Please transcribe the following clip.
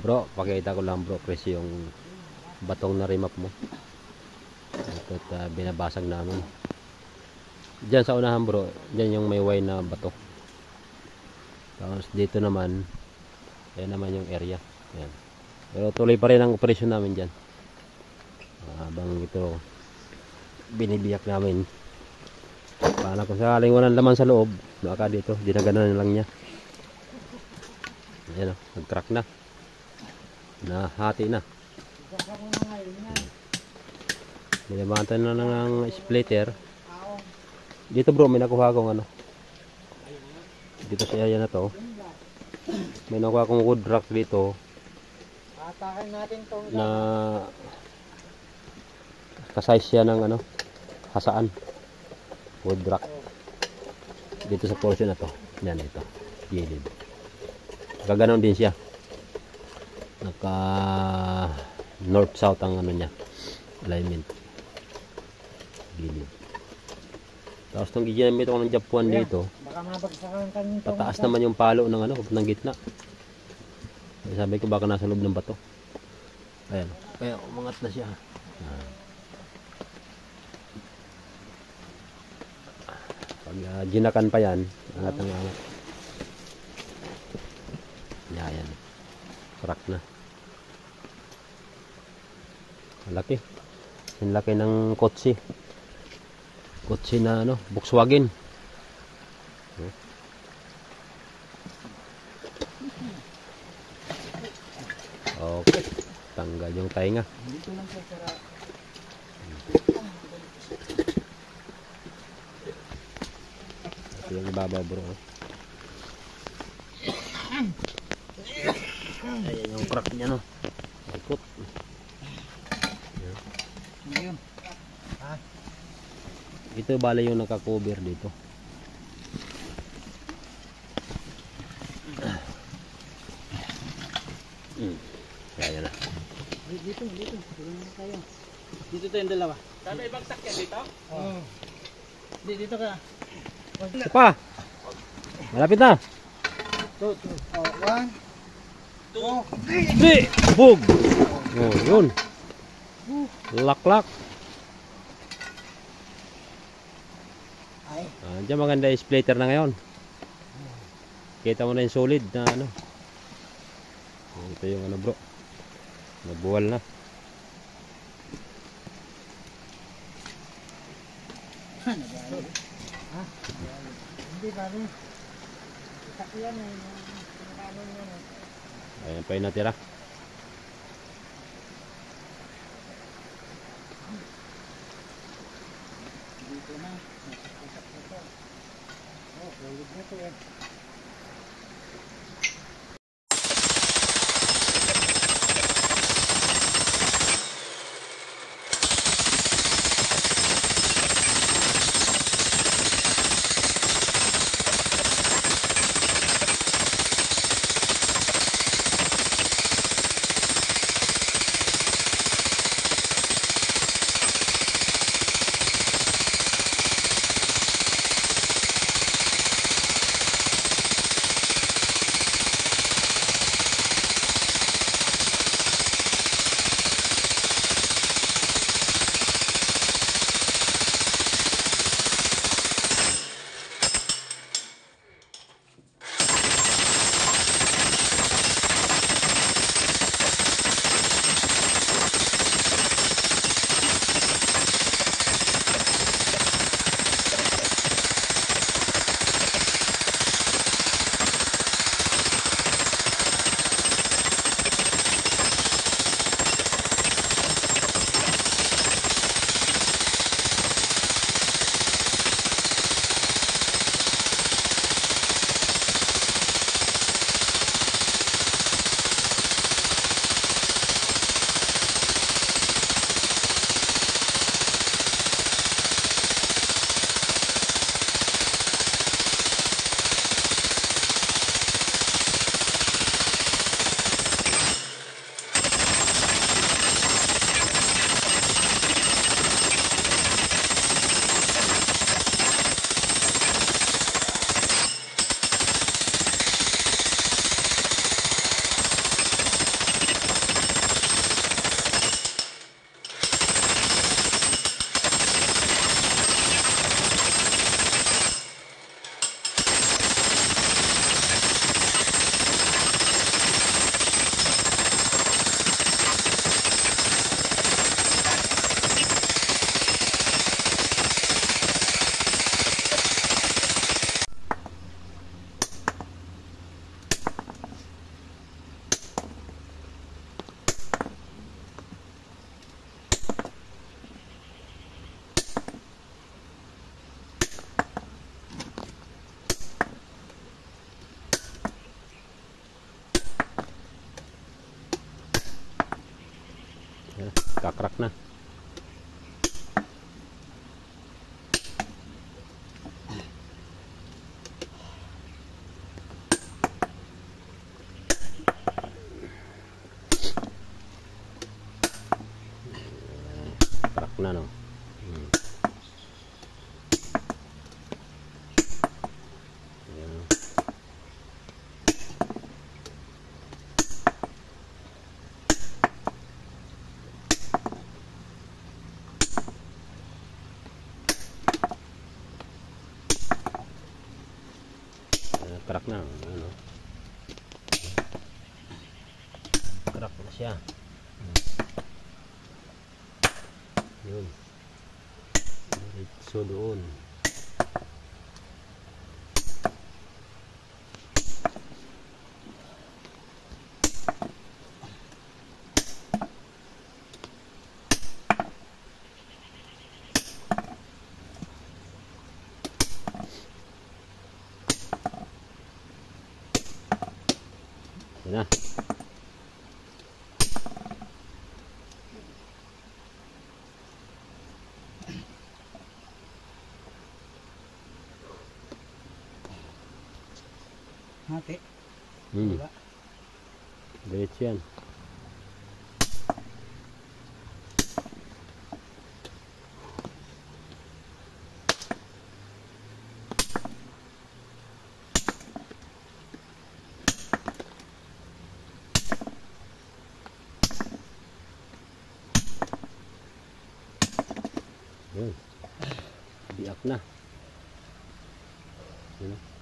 Bro, pakita ko lang bro, presyo yung batong na remap mo. Ito binabasag namin. Diyan sa unahan bro, diyan yung may wine na bato. Tapos dito naman, yan naman yung area. Yan. Pero tuloy pa rin ang operasyon namin dyan. Habang ito, binibiyak namin. Paano kung sakaling walang laman sa loob, baka dito, dinaganan lang niya. Ayan o, nag-crack na. Nahati na. Binabatan na ng splitter. Dito bro, may nakuha akong ano. Dito sa area na to. May nakuha akong wood rack dito. Na kasize siya ng ano, hasaan. Wood rack. Dito sa portion na to. Yan ito. Gilid. Gaganon din siya. Naka north south ang ano niya, alignment, gilid. Tapos nung ginamit ako ng Japuan dito, pataas naman yung palo ng ano, ng gitna. Sabi ko baka nasa loob ng bato. Ayan, kaya umangat na siya. Pag ginakan pa yan, angat ang angat. Yan, crack na. Laki. Ang laki ng kotse. Kotse na ano, Volkswagen. Okay. Tanggal yung tainga. Ito yung ibabaw bro. Ayan yung crack niya no. Ikot. Ito bala yung nakakover dito. Kaya na. Dito tayo. Dito tayo yung dalawa. Sabi ibagsak yan dito? Oo. Dito ka. Ito pa. Malapit na. 1, 2, 3. Bug. Oh, yun. Lak-lak. Diyan maganda yung splitter na ngayon. Kita mo na yung solid na ano. Ito yung ano bro. Nabuwal na. Hindi ba rin? Sakyan na yun. Ayan pa yung natira. Dito na. Oh, ulit na ito eh. Kakrak na. Crack na, no? Ayan. Crack na, ano? Crack na siya. Yun. So doon. Yan na. Hati. Diba? Diretso yan. Yun. Biak na. Yun.